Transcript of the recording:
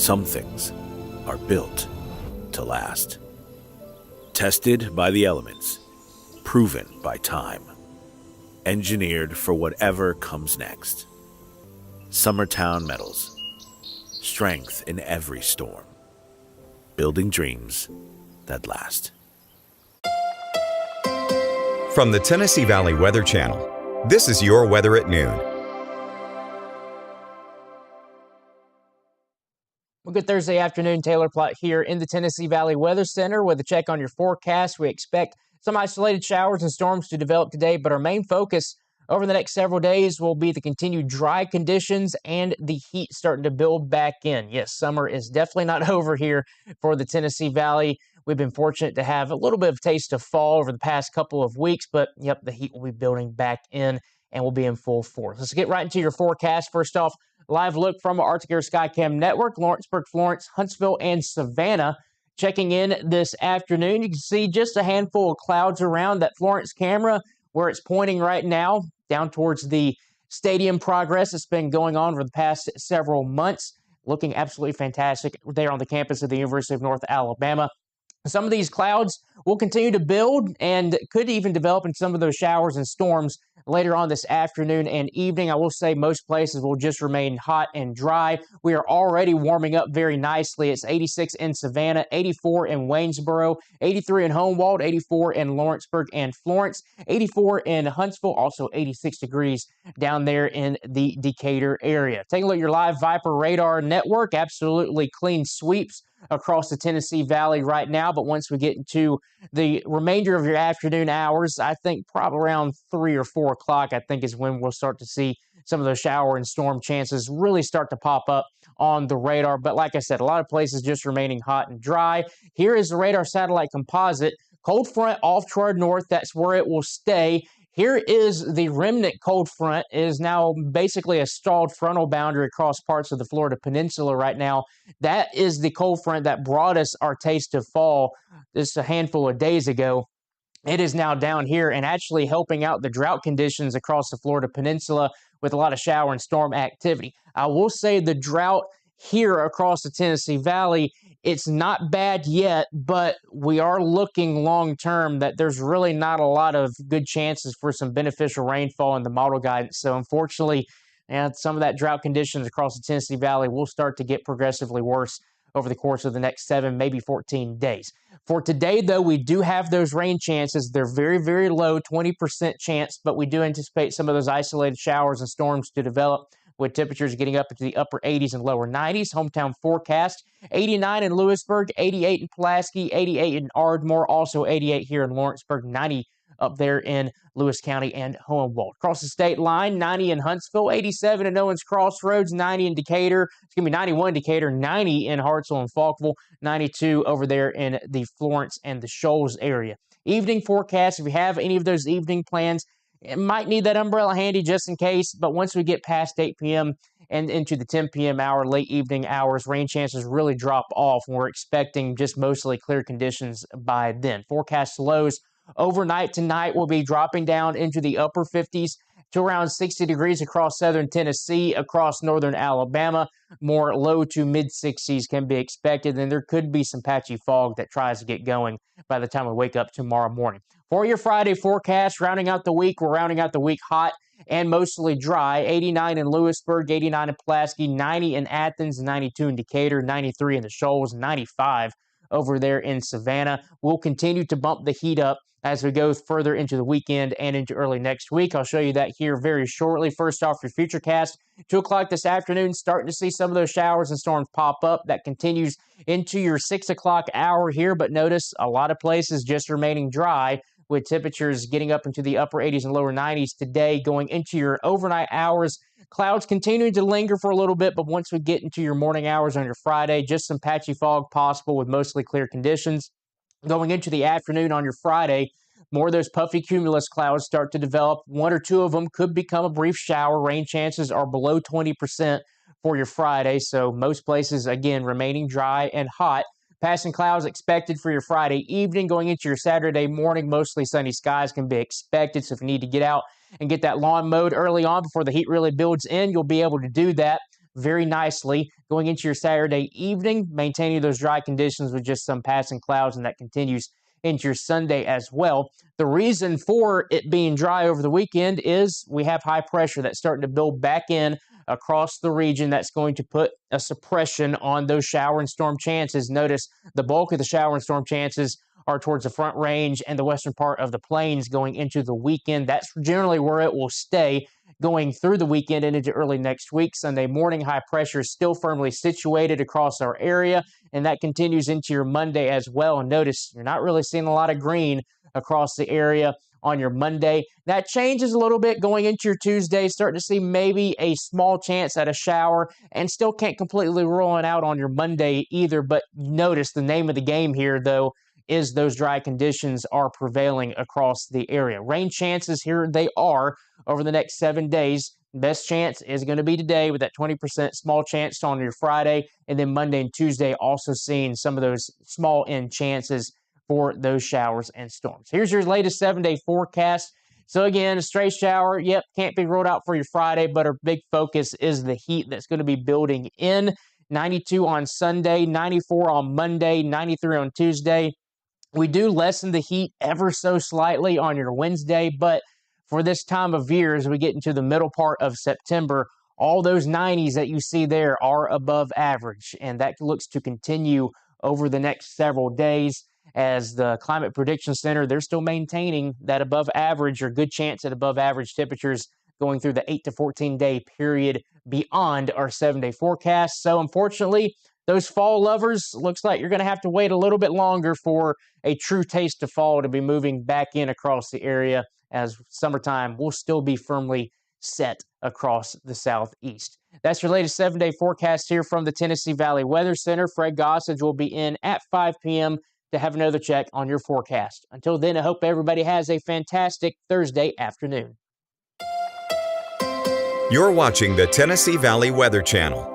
Some things are built to last. Tested by the elements, proven by time, engineered for whatever comes next. Summertown Metals. Strength in every storm. Building dreams that last. From the Tennessee Valley Weather Channel, this is your weather at noon. Well, good Thursday afternoon. Taylor Plott here in the Tennessee Valley Weather Center with a check on your forecast. We expect some isolated showers and storms to develop today, but our main focus over the next several days will be the continued dry conditions and the heat starting to build back in. Yes, summer is definitely not over here for the Tennessee Valley. We've been fortunate to have a little bit of taste of fall over the past couple of weeks, but yep, the heat will be building back in and will be in full force. Let's get right into your forecast. First off, live look from our Arctic Air Skycam network, Lawrenceburg, Florence, Huntsville, and Savannah. Checking in this afternoon, you can see just a handful of clouds around that Florence camera where it's pointing right now, down towards the stadium progress that's been going on for the past several months. Looking absolutely fantastic there on the campus of the University of North Alabama. Some of these clouds will continue to build and could even develop in some of those showers and storms later on this afternoon and evening. I will say most places will just remain hot and dry. We are already warming up very nicely. It's 86 in Savannah, 84 in Waynesboro, 83 in Homewood, 84 in Lawrenceburg and Florence, 84 in Huntsville, also 86 degrees down there in the Decatur area. Take a look at your live Viper radar network. Absolutely clean sweeps across the Tennessee Valley right now, but once we get into the remainder of your afternoon hours, I think probably around 3 or 4 o'clock, I think is when we'll start to see some of those shower and storm chances really start to pop up on the radar. But like I said, a lot of places just remaining hot and dry. Here is the radar satellite composite. Cold front off to our north, that's where it will stay. Here is the remnant cold front. It is now basically a stalled frontal boundary across parts of the Florida Peninsula right now. That is the cold front that brought us our taste of fall just a handful of days ago. It is now down here and actually helping out the drought conditions across the Florida Peninsula with a lot of shower and storm activity. I will say the drought here across the Tennessee Valley, it's not bad yet, but we are looking long-term that there's really not a lot of good chances for some beneficial rainfall in the model guidance. So unfortunately, some of that drought conditions across the Tennessee Valley will start to get progressively worse over the course of the next 7, maybe 14 days. For today, though, we do have those rain chances. They're very, very low, 20% chance, but we do anticipate some of those isolated showers and storms to develop, with temperatures getting up into the upper 80s and lower 90s. Hometown forecast, 89 in Lewisburg, 88 in Pulaski, 88 in Ardmore, also 88 here in Lawrenceburg, 90 up there in Lewis County and Hohenwald. Across the state line, 90 in Huntsville, 87 in Owens Crossroads, 90 in Decatur. It's going to be 91 in Decatur, 90 in Hartselle and Falkville, 92 over there in the Florence and the Shoals area. Evening forecast, if you have any of those evening plans, it might need that umbrella handy just in case, but once we get past 8 p.m. and into the 10 p.m. hour, late evening hours, rain chances really drop off, and we're expecting just mostly clear conditions by then. Forecast lows overnight tonight will be dropping down into the upper 50s to around 60 degrees across southern Tennessee, across northern Alabama. More low to mid-60s can be expected, and there could be some patchy fog that tries to get going by the time we wake up tomorrow morning. For your Friday forecast, rounding out the week, we're rounding out the week hot and mostly dry. 89 in Lewisburg, 89 in Pulaski, 90 in Athens, 92 in Decatur, 93 in the Shoals, 95 over there in Savannah. We'll continue to bump the heat up as we go further into the weekend and into early next week. I'll show you that here very shortly. First off, your Futurecast, 2 o'clock this afternoon, starting to see some of those showers and storms pop up. That continues into your 6 o'clock hour here, but notice a lot of places just remaining dry, with temperatures getting up into the upper 80s and lower 90s today. Going into your overnight hours, clouds continuing to linger for a little bit, but once we get into your morning hours on your Friday, just some patchy fog possible with mostly clear conditions. Going into the afternoon on your Friday, more of those puffy cumulus clouds start to develop. 1 or 2 of them could become a brief shower. Rain chances are below 20% for your Friday, so most places, again, remaining dry and hot. Passing clouds expected for your Friday evening. Going into your Saturday morning, mostly sunny skies can be expected, so if you need to get out and get that lawn mowed early on before the heat really builds in, you'll be able to do that. very nicely going into your Saturday evening, maintaining those dry conditions with just some passing clouds, and that continues into your Sunday as well. The reason for it being dry over the weekend is we have high pressure that's starting to build back in across the region. That's going to put a suppression on those shower and storm chances. Notice the bulk of the shower and storm chances are towards the Front Range and the western part of the plains going into the weekend. That's generally where it will stay going through the weekend and into early next week. Sunday morning, high pressure is still firmly situated across our area, and that continues into your Monday as well. And notice you're not really seeing a lot of green across the area on your Monday. That changes a little bit going into your Tuesday, starting to see maybe a small chance at a shower, and still can't completely rule it out on your Monday either. But notice the name of the game here, though, is those dry conditions are prevailing across the area. Rain chances, here they are over the next 7 days. Best chance is going to be today with that 20% small chance on your Friday, and then Monday and Tuesday also seeing some of those small end chances for those showers and storms. Here's your latest 7-day forecast. So again, a stray shower, yep, can't be ruled out for your Friday, but our big focus is the heat that's going to be building in. 92 on Sunday, 94 on Monday, 93 on Tuesday. We do lessen the heat ever so slightly on your Wednesday, but for this time of year, as we get into the middle part of September, all those 90s that you see there are above average, and that looks to continue over the next several days as the Climate Prediction Center, they're still maintaining that above average or good chance at above average temperatures going through the 8 to 14 day period beyond our 7-day forecast. So unfortunately, those fall lovers, looks like you're going to have to wait a little bit longer for a true taste of fall to be moving back in across the area, as summertime will still be firmly set across the southeast. That's your latest 7-day forecast here from the Tennessee Valley Weather Center. Fred Gossage will be in at 5 p.m. to have another check on your forecast. Until then, I hope everybody has a fantastic Thursday afternoon. You're watching the Tennessee Valley Weather Channel.